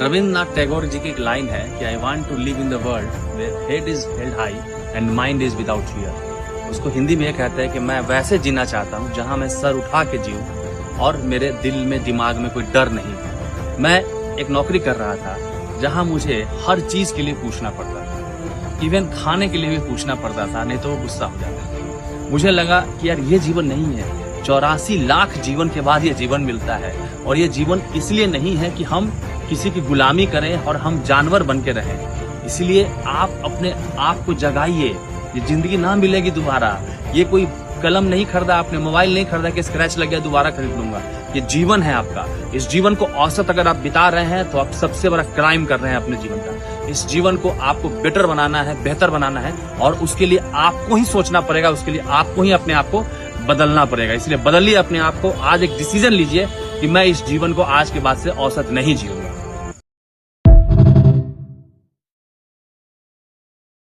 रविंद्रनाथ टैगोर जी की एक लाइन है कि I want to live in the world where head is held high and mind is without fear. उसको हिंदी में ये कहते हैं कि मैं वैसे जीना चाहता हूँ जहाँ मैं सर उठा के जीऊँ और मेरे दिल में दिमाग में कोई डर नहीं। मैं एक नौकरी कर रहा था जहाँ मुझे हर चीज के लिए पूछना पड़ता था, इवन खाने के लिए भी पूछना पड़ता था, नहीं तो वो गुस्सा हो जाता। मुझे लगा कि यार ये जीवन नहीं है। 84 लाख जीवन के बाद ये जीवन मिलता है और ये जीवन इसलिए नहीं है कि हम किसी की गुलामी करें और हम जानवर बन के रहें। इसलिए आप अपने आप को जगाइए। ये जिंदगी ना मिलेगी दोबारा। ये कोई कलम नहीं खरीदा आपने, मोबाइल नहीं खरीदा कि स्क्रैच लग गया दोबारा खरीद लूंगा। ये जीवन है आपका। इस जीवन को औसत अगर आप बिता रहे हैं तो आप सबसे बड़ा क्राइम कर रहे हैं अपने जीवन का। इस जीवन को आपको बेटर बनाना है, बेहतर बनाना है और उसके लिए आपको ही सोचना पड़ेगा, उसके लिए आपको ही अपने आप को बदलना पड़ेगा। इसलिए बदलिए अपने आप को। आज एक डिसीजन लीजिए कि मैं इस जीवन को आज के बाद से औसत नहीं जीऊंगा।